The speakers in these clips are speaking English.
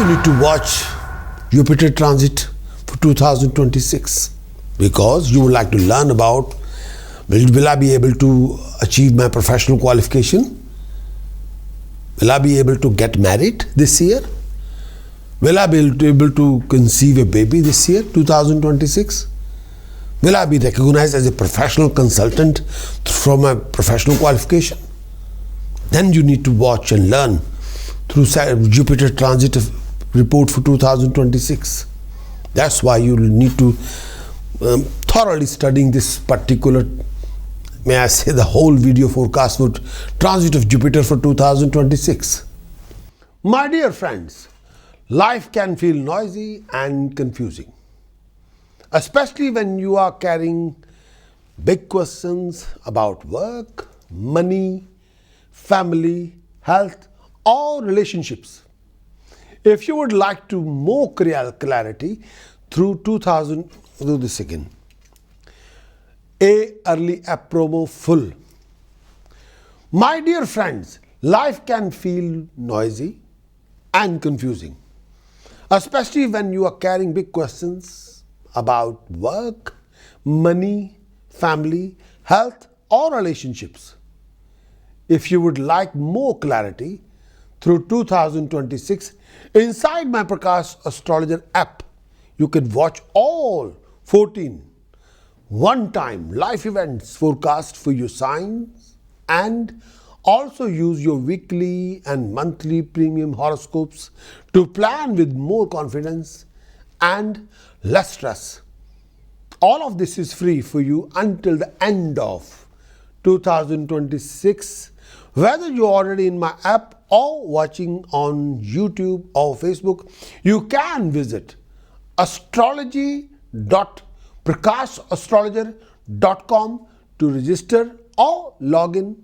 need to watch Jupiter transit for 2026 because you would like to learn about will I be able to achieve my professional qualification? Will I be able to get married this year? Will I be able to conceive a baby this year, 2026? Will I be recognized as a professional consultant from a professional qualification? Then you need to watch and learn through Jupiter transit report for 2026. That's why you need to thoroughly studying this particular, may I say, the whole video forecast for transit of Jupiter for 2026. My dear friends, life can feel noisy and confusing, especially when you are carrying big questions about work, money, family, health, or relationships. If you would like to more clarity through do this again. Early app promo full. My dear friends, life can feel noisy and confusing, especially when you are carrying big questions about work, money, family, health, or relationships. If you would like more clarity through 2026, inside my Prakash Astrologer app, you can watch all 14 one-time life events forecast for your signs and also use your weekly and monthly premium horoscopes to plan with more confidence and less stress. All of this is free for you until the end of 2026. Whether you're already in my app or watching on YouTube or Facebook, you can visit astrology.prakashastrologer.com to register or log in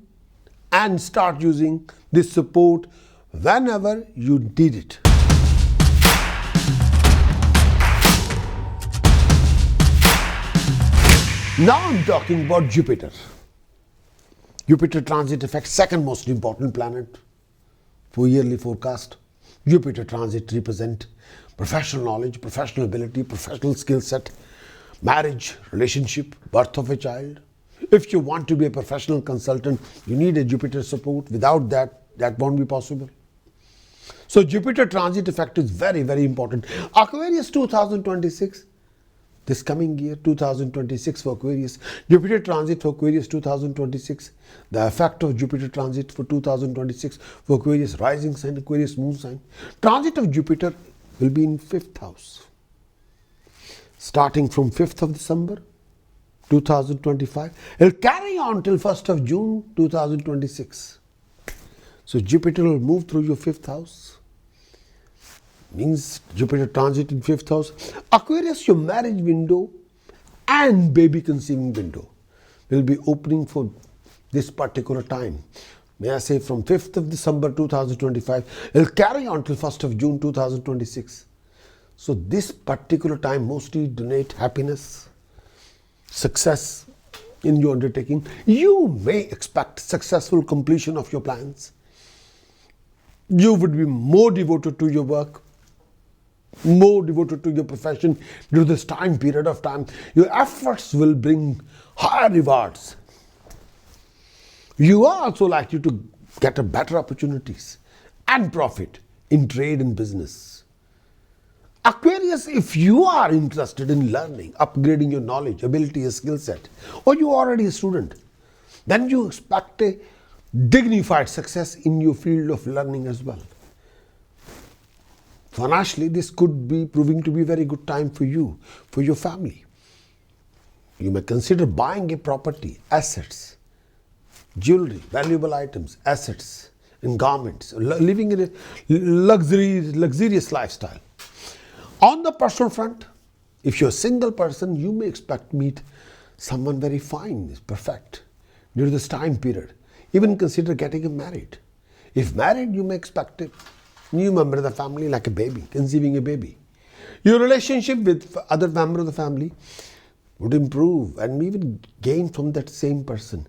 and start using this support whenever you need it. Now I'm talking about Jupiter. Jupiter transit affects second most important planet for yearly forecast. Jupiter transit represent professional knowledge, professional ability, professional skill set, marriage, relationship, birth of a child. If you want to be a professional consultant, you need a Jupiter support. Without that, that won't be possible. So Jupiter transit effect is very, very important. Aquarius 2026, this coming year, 2026 for Aquarius, Jupiter transit for Aquarius 2026, the effect of Jupiter transit for 2026 for Aquarius rising sign, Aquarius moon sign. Transit of Jupiter will be in 5th house. Starting from 5th of December 2025, it will carry on till 1st of June 2026. So Jupiter will move through your 5th house. Means Jupiter transit in 5th house. Aquarius, your marriage window and baby conceiving window will be opening for this particular time. May I say from 5th of December 2025, it will carry on till 1st of June 2026. So this particular time mostly donate happiness, success in your undertaking. You may expect successful completion of your plans. You would be more devoted to your work, more devoted to your profession during this time period of time. Your efforts will bring higher rewards. You are also likely to get a better opportunities and profit in trade and business. Aquarius, if you are interested in learning, upgrading your knowledge, ability, and skill set, or you are already a student, then you expect a dignified success in your field of learning as well. Financially, this could be proving to be a very good time for you, for your family. You may consider buying a property, assets, jewelry, valuable items, assets, and garments, living in a luxurious lifestyle. On the personal front, if you're a single person, you may expect to meet someone very fine, perfect, during this time period. Even consider getting married. If married, you may expect a new member of the family like a baby, conceiving a baby. Your relationship with other member of the family would improve and even gain from that same person.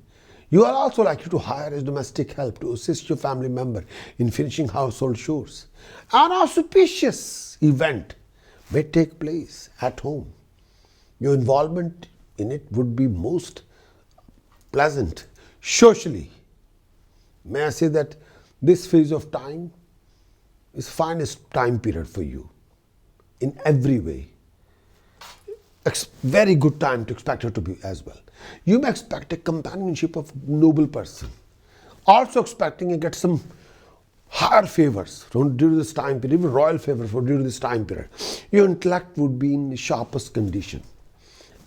You are also likely to hire a domestic help to assist your family member in finishing household chores. An auspicious event may take place at home. Your involvement in it would be most pleasant socially. May I say that this phase of time is finest time period for you in every way. Very good time to expect her to be as well. You may expect a companionship of noble person. Also expecting to get some higher favors during this time period, even royal favors during this time period. Your intellect would be in the sharpest condition,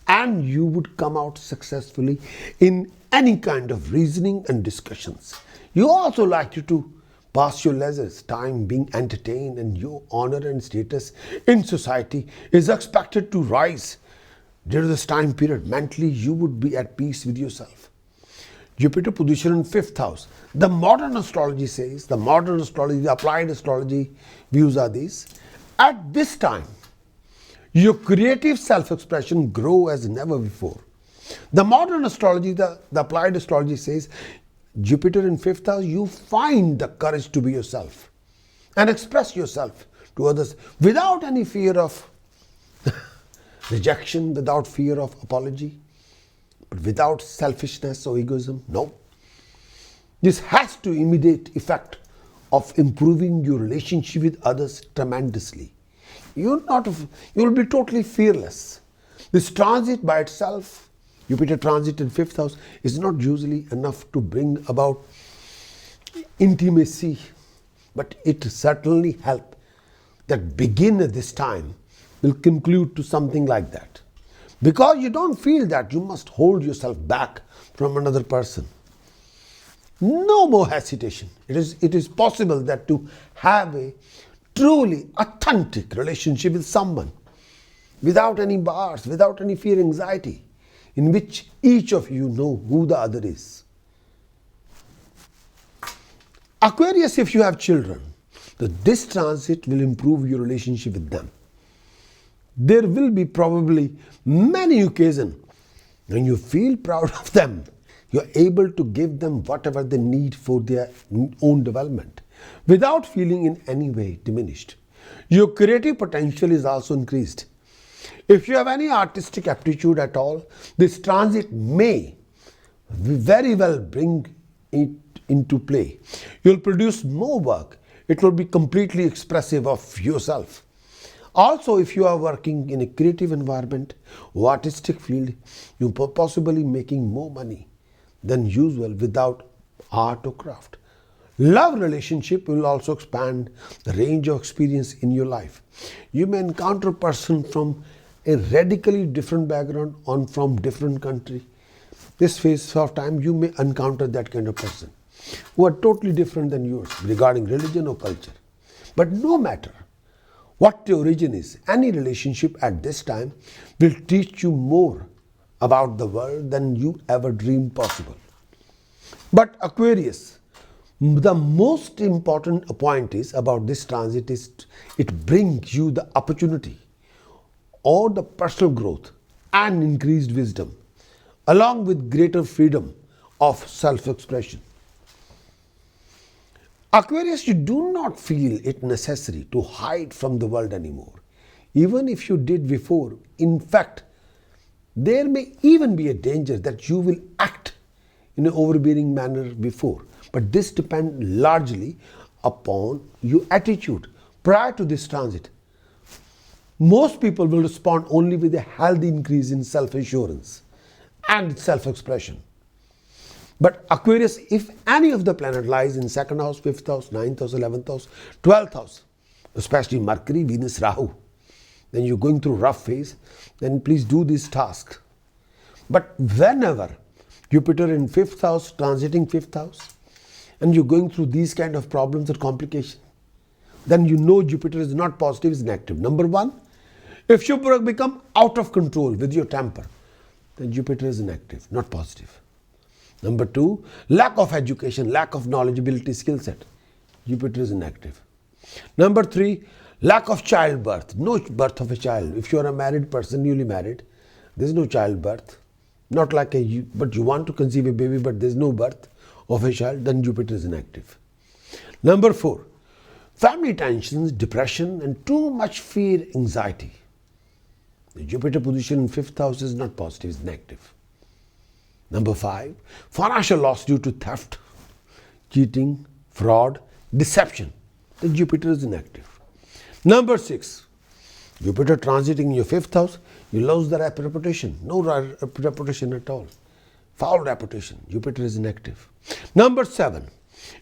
and you would come out successfully in any kind of reasoning and discussions. You also likely to pass your leisure time being entertained, and your honor and status in society is expected to rise. During this time period, mentally you would be at peace with yourself. Jupiter position in 5th house. The modern astrology says, the applied astrology views are these. At this time, your creative self-expression grow as never before. The modern astrology, the applied astrology says, Jupiter in 5th house, you find the courage to be yourself and express yourself to others without any fear of rejection, without fear of apology, but without selfishness or egoism. No. This has to immediate effect of improving your relationship with others tremendously. You will be totally fearless. This transit by itself, Jupiter transit in 5th house, is not usually enough to bring about intimacy, but it certainly helps that begin at this time will conclude to something like that. Because you don't feel that you must hold yourself back from another person. No more hesitation. It is possible that to have a truly authentic relationship with someone without any bars, without any fear, anxiety, in which each of you know who the other is. Aquarius, if you have children, this transit will improve your relationship with them. There will be probably many occasions when you feel proud of them. You are able to give them whatever they need for their own development without feeling in any way diminished. Your creative potential is also increased. If you have any artistic aptitude at all, this transit may very well bring it into play. You will produce more work. It will be completely expressive of yourself. Also, if you are working in a creative environment or artistic field, you are possibly making more money than usual without art or craft. Love relationship will also expand the range of experience in your life. You may encounter a person from a radically different background or from different country. This phase of time you may encounter that kind of person who are totally different than yours regarding religion or culture. But no matter what the origin is, any relationship at this time will teach you more about the world than you ever dreamed possible. But Aquarius, the most important point is about this transit is it brings you the opportunity or the personal growth and increased wisdom, along with greater freedom of self-expression. Aquarius, you do not feel it necessary to hide from the world anymore, even if you did before. In fact, there may even be a danger that you will act in an overbearing manner before, but this depends largely upon your attitude prior to this transit. Most people will respond only with a healthy increase in self-assurance and self-expression. But Aquarius, if any of the planet lies in 2nd house, 5th house, 9th house, 11th house, 12th house, especially Mercury, Venus, Rahu, then you're going through rough phase, then please do this task. But whenever Jupiter in 5th house, transiting 5th house, and you're going through these kind of problems or complications, then you know Jupiter is not positive, it's negative. Number one, if you become out of control with your temper, then Jupiter is negative, not positive. Number two, lack of education, lack of knowledgeability, skill set. Jupiter is negative. Number three, lack of childbirth, no birth of a child. If you are a married person, newly married, there is no childbirth. Not like but you want to conceive a baby but there's no birth of a child, then Jupiter is inactive. Number 4, family tensions, depression and too much fear, anxiety. The Jupiter position in 5th house is not positive, it's negative. Number 5, financial loss due to theft, cheating, fraud, deception. The Jupiter is inactive. Number 6, Jupiter transiting in your 5th house, you lose the reputation. No reputation at all. Foul reputation. Jupiter is inactive. Number 7,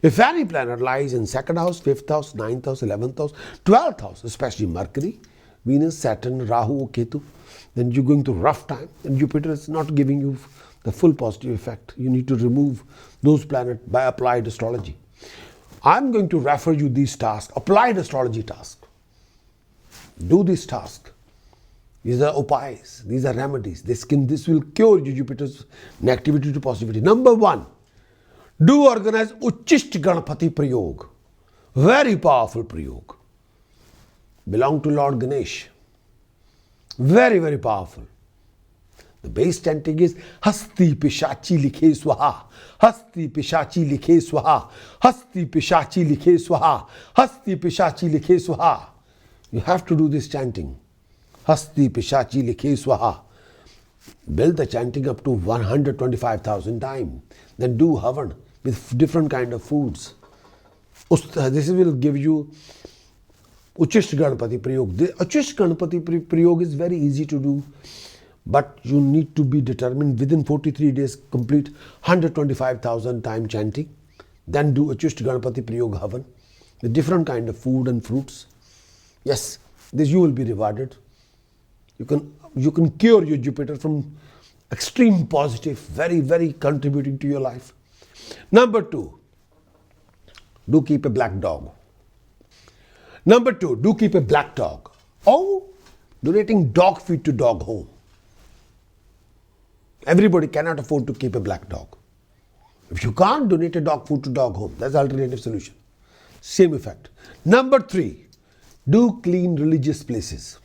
if any planet lies in 2nd house, 5th house, 9th house, 11th house, 12th house, especially Mercury, Venus, Saturn, Rahu, Ketu, then you're going through rough time and Jupiter is not giving you the full positive effect. You need to remove those planets by applied astrology. I'm going to refer you these tasks, applied astrology tasks. Do this task. These are upayas, these are remedies. This will cure you Jupiter's negativity to positivity. Number 1, do organize Uchist Ganapati Prayog. Very powerful Prayog. Belong to Lord Ganesh. Very, very powerful. The base chanting is Hasti Pishachi Likhe Swaha. Hasti Pishachi Likhe Swaha. Hasti Pishachi Likhe Swaha. Hasti Pishachi Likhe Swaha. You have to do this chanting. Hasti Pishachi Likhe Swaha. Build the chanting up to 125,000 times. Then do havan with different kind of foods. This will give you Uchist Ganapati Prayog. The Uchist Ganapati Prayog is very easy to do, but you need to be determined within 43 days complete 125,000 time chanting. Then do Uchist Ganapati Prayog havan with different kind of food and fruits. Yes, this you will be rewarded. You can cure your Jupiter from extreme positive, very, very contributing to your life. Number 2, do keep a black dog. Number 2, do keep a black dog. Or donating dog feed to dog home. Everybody cannot afford to keep a black dog. If you can't donate a dog food to dog home, that's alternative solution. Same effect. Number 3, do clean religious places.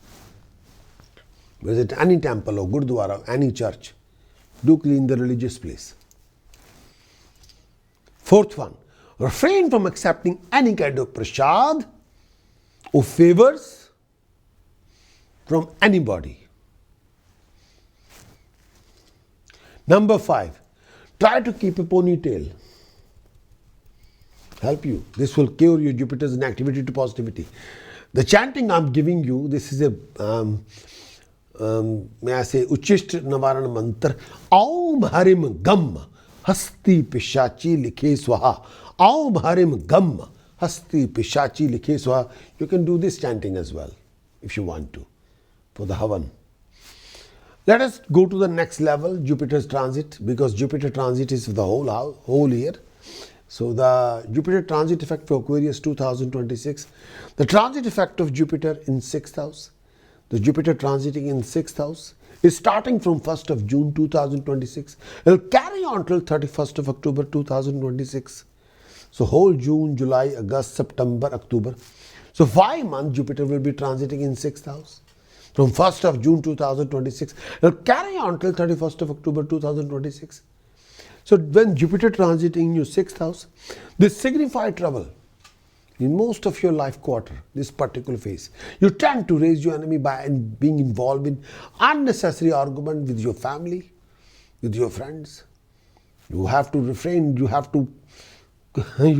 Visit any temple or gurdwara, any church. Do clean the religious place. 4th one, refrain from accepting any kind of prasad or favors from anybody. Number 5, try to keep a ponytail. Help you. This will cure your Jupiter's inactivity to positivity. The chanting I'm giving you, this is a may I say Uchist Navaran Mantra. Aum Harim Gam Hasti Pishachi Likhe Swaha. Aum Harim Gam Hasti Pishachi Likhe Swaha. You can do this chanting as well if you want to for the Havan. Let us go to the next level, Jupiter's transit, because Jupiter transit is for the whole year. So the Jupiter transit effect for Aquarius 2026. The transit effect of Jupiter in 6th house. The Jupiter transiting in 6th house is starting from 1st of June 2026. It will carry on till 31st of October 2026. So whole June, July, August, September, October. So 5 months Jupiter will be transiting in 6th house. From 1st of June 2026, it will carry on till 31st of October 2026. So when Jupiter transiting in your 6th house, this signifies trouble in most of your life quarter, this particular phase. You tend to raise your enemy by being involved in unnecessary argument with your family, with your friends. You have to refrain, you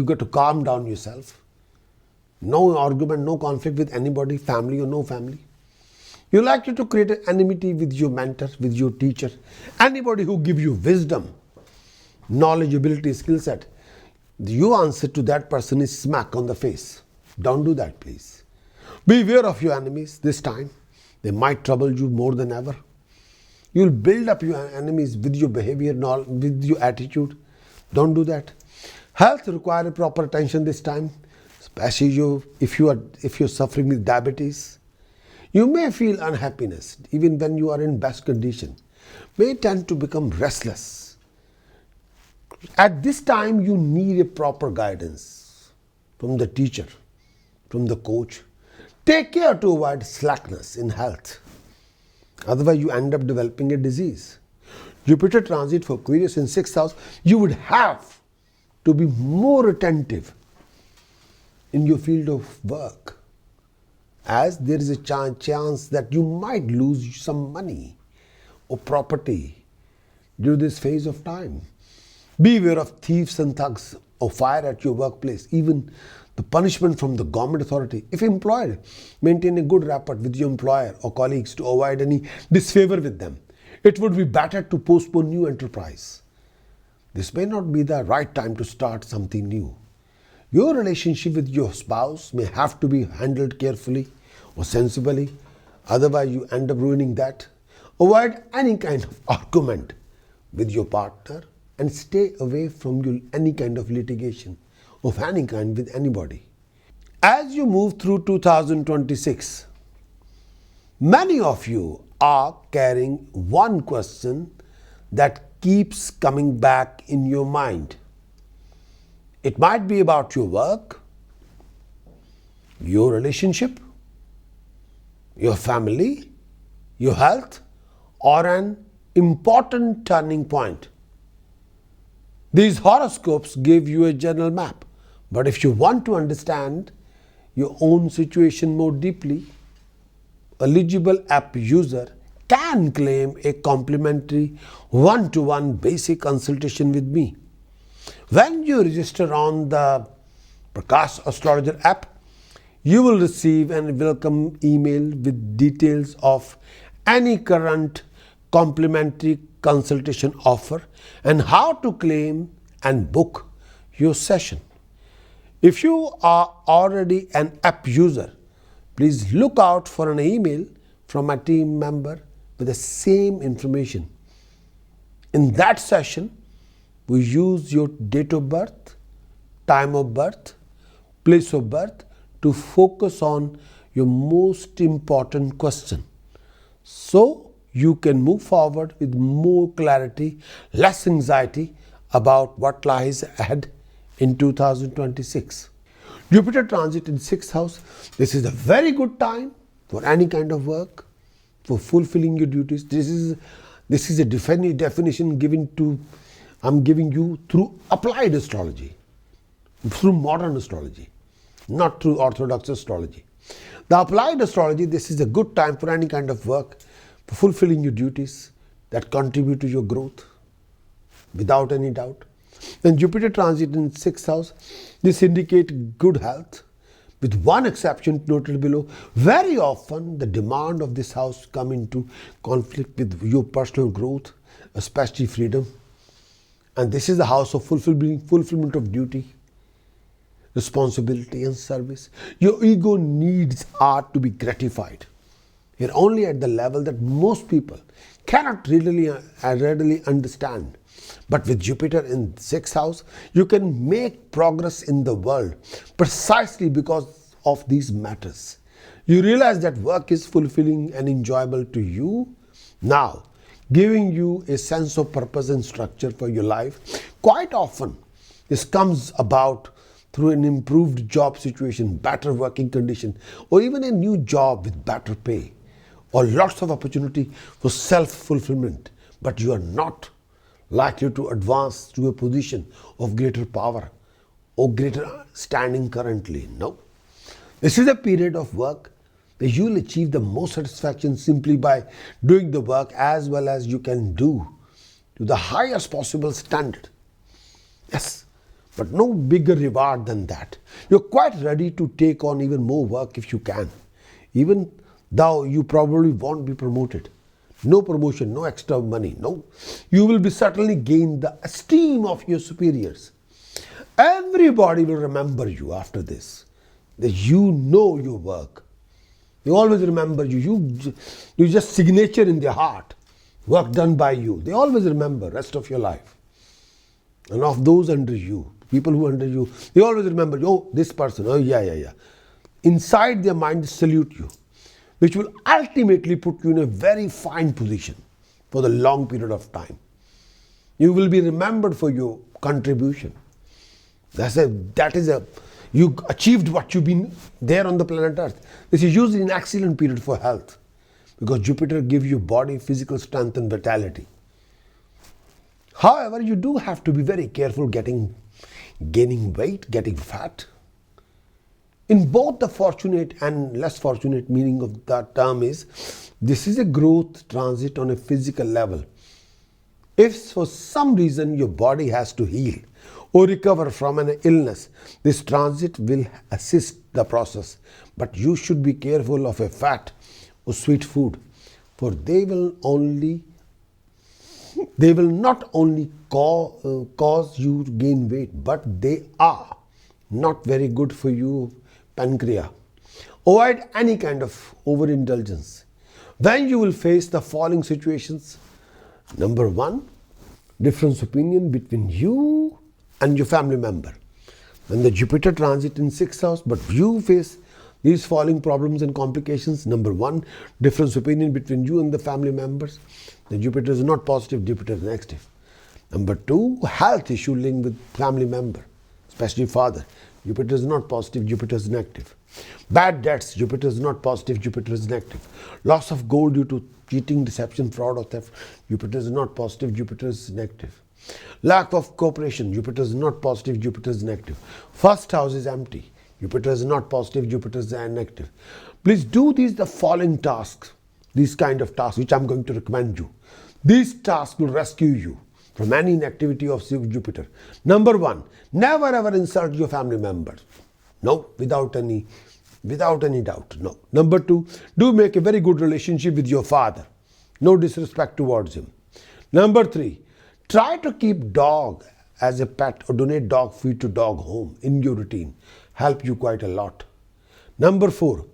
got to calm down yourself. No argument, no conflict with anybody, family or no family. You like to create an enmity with your mentor, with your teacher, anybody who gives you wisdom, knowledge, ability, skill set. Your answer to that person is smack on the face. Don't do that, please. Beware of your enemies this time. They might trouble you more than ever. You'll build up your enemies with your behavior, with your attitude. Don't do that. Health requires proper attention this time, especially if you're suffering with diabetes. You may feel unhappiness even when you are in best condition. May tend to become restless. At this time, you need a proper guidance from the teacher, from the coach. Take care to avoid slackness in health. Otherwise, you end up developing a disease. Jupiter transit for Aquarius in 6th house, you would have to be more attentive in your field of work, as there is a chance that you might lose some money or property during this phase of time. Beware of thieves and thugs or fire at your workplace, even the punishment from the government authority. If employed, maintain a good rapport with your employer or colleagues to avoid any disfavor with them. It would be better to postpone new enterprise. This may not be the right time to start something new. Your relationship with your spouse may have to be handled carefully or sensibly, otherwise you end up ruining that. Avoid any kind of argument with your partner and stay away from any kind of litigation of any kind with anybody. As you move through 2026, many of you are carrying one question that keeps coming back in your mind. It might be about your work, your relationship, your family, your health, or an important turning point. These horoscopes give you a general map, but if you want to understand your own situation more deeply, eligible app user can claim a complimentary one-to-one basic consultation with me. When you register on the Prakash Astrologer app, you will receive a welcome email with details of any current complimentary consultation offer and how to claim and book your session. If you are already an app user, please look out for an email from a team member with the same information. In that session, we use your date of birth, time of birth, place of birth to focus on your most important question, so you can move forward with more clarity, less anxiety about what lies ahead in 2026. Jupiter transit in 6th house. This is a very good time for any kind of work, for fulfilling your duties. This is a definition I'm giving you through applied astrology, through modern astrology, not through orthodox astrology. The applied astrology, this is a good time for any kind of work, for fulfilling your duties that contribute to your growth, without any doubt. When Jupiter transit in 6th house, this indicates good health, with one exception noted below. Very often the demand of this house come into conflict with your personal growth, especially freedom. And this is the house of fulfillment of duty, responsibility and service. Your ego needs are to be gratified. You're only at the level that most people cannot readily understand. But with Jupiter in 6th house, you can make progress in the world precisely because of these matters. You realize that work is fulfilling and enjoyable to you now, giving you a sense of purpose and structure for your life. Quite often, this comes about through an improved job situation, better working condition, or even a new job with better pay, or lots of opportunity for self-fulfillment. But you are not likely to advance to a position of greater power or greater standing currently. No. This is a period of work that you will achieve the most satisfaction simply by doing the work as well as you can do to the highest possible standard. Yes, but no bigger reward than that. You're quite ready to take on even more work if you can, even though you probably won't be promoted. No promotion, no extra money, no. You will be certainly gain the esteem of your superiors. Everybody will remember you after this, that you know your work. They always remember you. You just signature in their heart, work done by you. They always remember rest of your life. And of those under you, people who are under you, they always remember, oh, this person, oh yeah. Inside their mind, they salute you, which will ultimately put you in a very fine position for the long period of time. You will be remembered for your contribution. You achieved what you've been there on the planet Earth. This is usually an excellent period for health, because Jupiter gives you body, physical strength and vitality. However, you do have to be very careful gaining weight, getting fat. In both the fortunate and less fortunate meaning of that term is, this is a growth transit on a physical level. If for some reason your body has to heal or recover from an illness, this transit will assist the process. But you should be careful of a fat or sweet food, for they will not only cause you to gain weight, but they are not very good for you pancreas. Avoid any kind of overindulgence. Then you will face the following situations. Number 1, difference opinion between you and your family member. When the Jupiter transit in 6th house, but you face these following problems and complications. Number 1, difference opinion between you and the family members. The Jupiter is not positive, Jupiter is negative. Number 2, health issue linked with family member, especially father. Jupiter is not positive, Jupiter is negative. Bad debts, Jupiter is not positive, Jupiter is negative. Loss of gold due to cheating, deception, fraud or theft, Jupiter is not positive, Jupiter is negative. Lack of cooperation, Jupiter is not positive, Jupiter is negative. First house is empty, Jupiter is not positive, Jupiter is negative. Please do the following tasks, these kind of tasks which I am going to recommend you. These tasks will rescue you from any inactivity of Jupiter. Number 1, never ever insult your family members. No, without any doubt, no. Number 2, do make a very good relationship with your father. No disrespect towards him. Number 3, try to keep dog as a pet or donate dog food to dog home in your routine. Help you quite a lot. Number 4,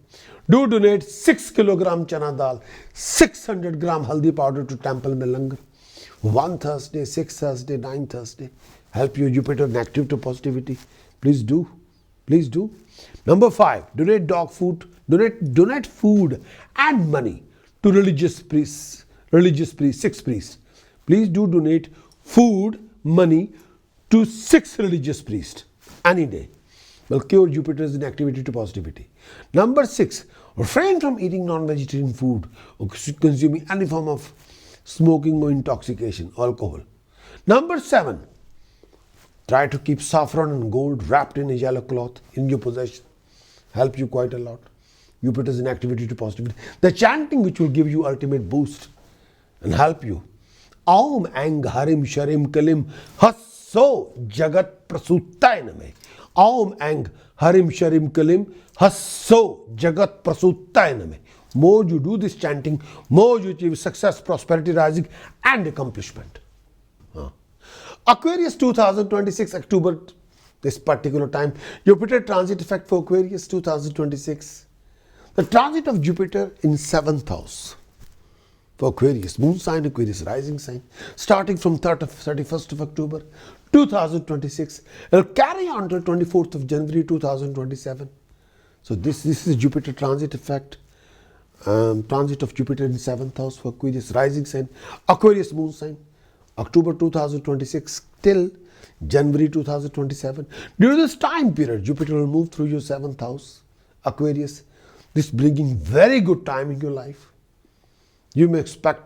do donate 6 kilogram chana dal, 600 gram haldi powder to temple mein langar. 1 Thursday, 6 Thursday, 9 Thursday. Help your Jupiter negative to positivity. Please do. Please do. Number 5, donate dog food, donate food and money to religious priests, 6 priests. Please do donate food, money to 6 religious priests any day. Will cure Jupiter's inactivity to positivity. Number 6, refrain from eating non-vegetarian food or consuming any form of smoking or intoxication, alcohol. Number 7, try to keep saffron and gold wrapped in a yellow cloth in your possession. Help you quite a lot. Jupiter's inactivity to positivity. The chanting which will give you ultimate boost and help you. Aum Ang Harim Sharim Kalim Hasso Jagat Prasuttai Name. Aum Ang Harim Sharim Kalim Hasso Jagat Prasuttai Name. More you do this chanting, more you achieve success, prosperity, rising and accomplishment. Aquarius 2026 October, this particular time. Jupiter transit effect for Aquarius 2026. The transit of Jupiter in 7th house for Aquarius, moon sign, Aquarius rising sign, starting from 31st of October 2026. It will carry on till 24th of January 2027. So this is Jupiter transit effect. Transit of Jupiter in 7th house for Aquarius rising sign, Aquarius moon sign, October 2026 till January 2027. During this time period, Jupiter will move through your 7th house, Aquarius. This bringing very good time in your life. You may expect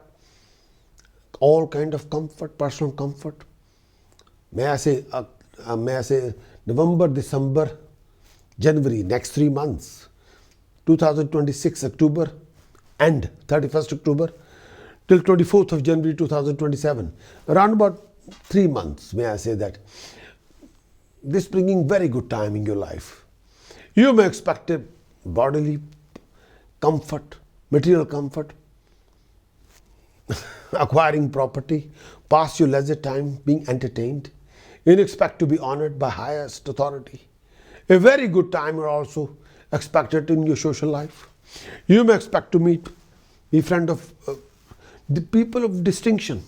all kind of comfort, personal comfort. May I say November, December, January, next 3 months. 2026 October and 31st October till 24th of January 2027. Around about 3 months, may I say that. This bringing very good time in your life. You may expect a bodily comfort, material comfort, acquiring property, pass your leisure time being entertained. You expect to be honored by highest authority. A very good time are also expected in your social life. You may expect to be friend of the people of distinction,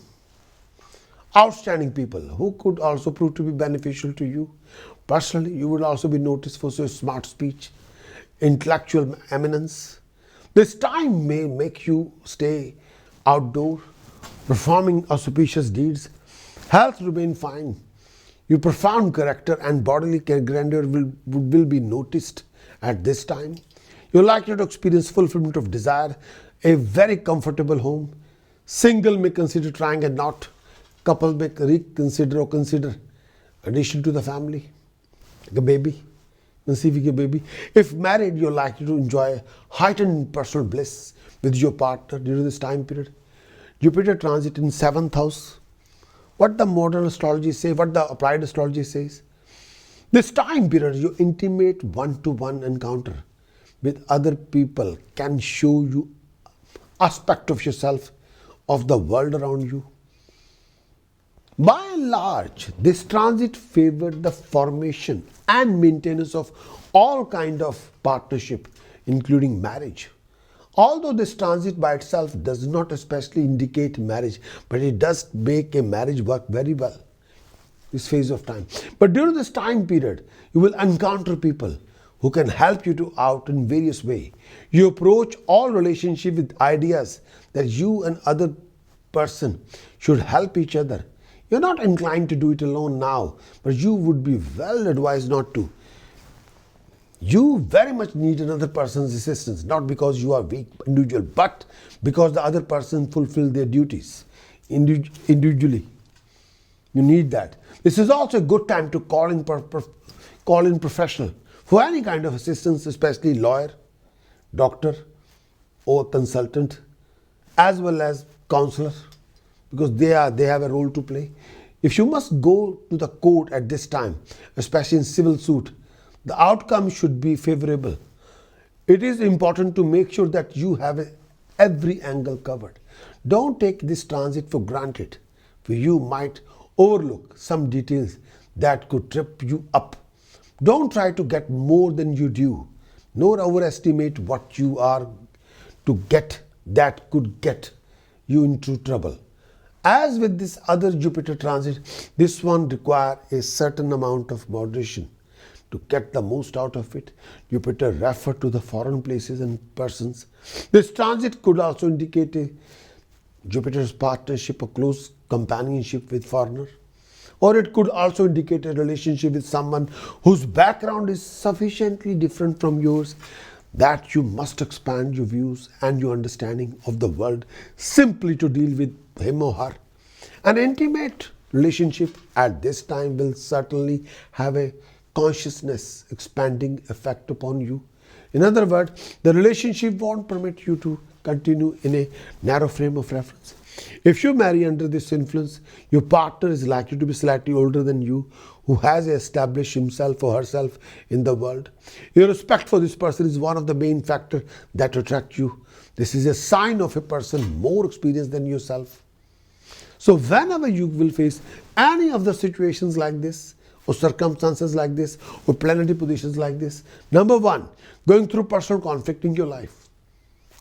outstanding people who could also prove to be beneficial to you. Personally, you would also be noticed for your smart speech, intellectual eminence. This time may make you stay outdoor, performing auspicious deeds. Health remain fine. Your profound character and bodily grandeur will be noticed at this time. You're likely to experience fulfillment of desire, a very comfortable home. Single may consider trying a knot couple may reconsider or consider addition to the family, like a baby, conceiving a baby. If married, you're likely to enjoy heightened personal bliss with your partner during this time period. Jupiter transit in 7th house. What the modern astrology says, what the applied astrology says. This time period, your intimate one-to-one encounter with other people can show you aspect of yourself, of the world around you. By and large, this transit favored the formation and maintenance of all kind of partnership, including marriage. Although this transit by itself does not especially indicate marriage, but it does make a marriage work very well, this phase of time. But during this time period, you will encounter people who can help you to out in various ways. You approach all relationship with ideas that you and other person should help each other. You're not inclined to do it alone now, but you would be well advised not to. You very much need another person's assistance, not because you are weak individual, but because the other person fulfill their duties individually. You need that. This is also a good time to call in professional for any kind of assistance, especially lawyer, doctor, or consultant, as well as counselor, because they have a role to play. If you must go to the court at this time, especially in civil suit, the outcome should be favorable. It is important to make sure that you have every angle covered. Don't take this transit for granted, for you might overlook some details that could trip you up. Don't try to get more than you do, nor overestimate what you are to get that could get you into trouble. As with this other Jupiter transit, this one requires a certain amount of moderation to get the most out of it. Jupiter refer to the foreign places and persons. This transit could also indicate a Jupiter's partnership or close companionship with foreigner, or it could also indicate a relationship with someone whose background is sufficiently different from yours that you must expand your views and your understanding of the world simply to deal with him or her. An intimate relationship at this time will certainly have a consciousness expanding effect upon you. In other words, the relationship won't permit you to continue in a narrow frame of reference. If you marry under this influence, your partner is likely to be slightly older than you, who has established himself or herself in the world. Your respect for this person is one of the main factors that attract you. This is a sign of a person more experienced than yourself. So whenever you will face any of the situations like this, or circumstances like this, or planetary positions like this, number one, going through personal conflict in your life.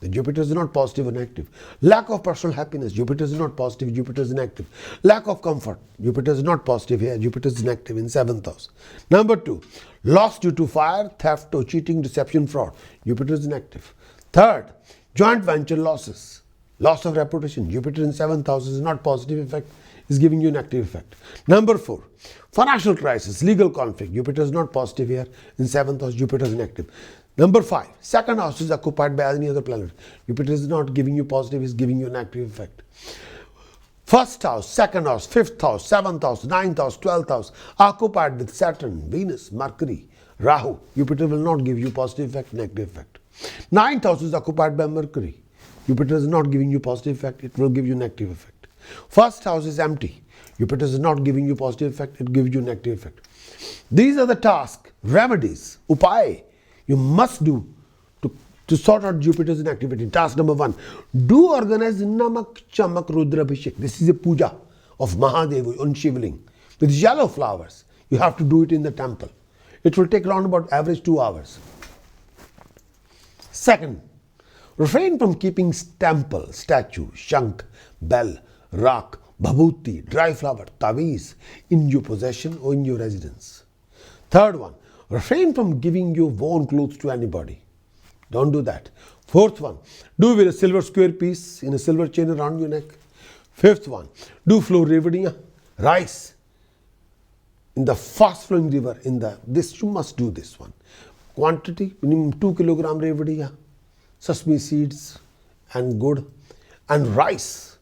The Jupiter is not positive and active. Lack of personal happiness, Jupiter is not positive, Jupiter is inactive. Lack of comfort, Jupiter is not positive here, Jupiter is inactive in 7th house. Number two, loss due to fire, theft or cheating, deception, fraud, Jupiter is inactive. Third, joint venture losses, loss of reputation, Jupiter in 7th house is not positive effect, is giving you an active effect. Number four, financial crisis, legal conflict, Jupiter is not positive here, in 7th house, Jupiter is inactive. Number five, second house is occupied by any other planet. Jupiter is not giving you positive, is giving you an active effect. First house, second house, 5th house, 7th house, 9th house, 12th house, occupied with Saturn, Venus, Mercury, Rahu. Jupiter will not give you positive effect, negative effect. 9th house is occupied by Mercury. Jupiter is not giving you positive effect, it will give you negative effect. First house is empty. Jupiter is not giving you positive effect, it gives you negative effect. These are the tasks, remedies, upay you must do to sort out Jupiter's inactivity. Task number one, do organize Namak Chamak Rudra Abhishek. This is a puja of Mahadev on Shivling with yellow flowers. You have to do it in the temple. It will take around about average 2 hours. Second, refrain from keeping temple, statue, shank, bell, rak, bhabhuti, dry flower, taviz in your possession or in your residence. Third one, refrain from giving your worn clothes to anybody. Don't do that. Fourth one, do wear a silver square piece in a silver chain around your neck. Fifth one, do flow revadiya, rice in the fast flowing river. This you must do this one. Quantity minimum 2 kilogram revadiya, sesame seeds and good, and rice.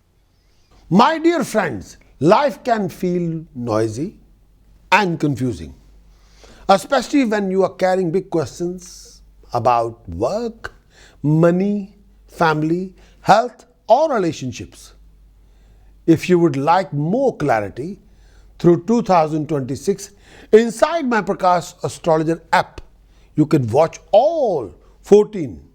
My dear friends, Life can feel noisy and confusing, especially when you are carrying big questions about work, money, family, health, or relationships. If you would like more clarity through 2026, inside my Prakash Astrologer app, you can watch all 14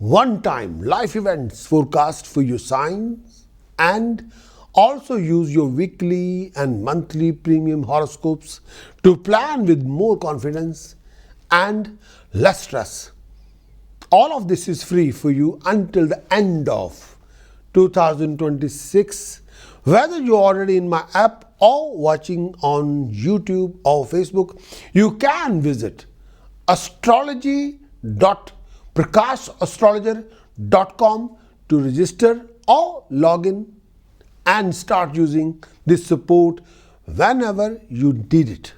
one-time life events forecast for your signs and also use your weekly and monthly premium horoscopes to plan with more confidence and less stress. All of this is free for you until the end of 2026. Whether you're already in my app or watching on YouTube or Facebook, you can visit astrology.prakashastrologer.com to register or log in and start using this support whenever you need it.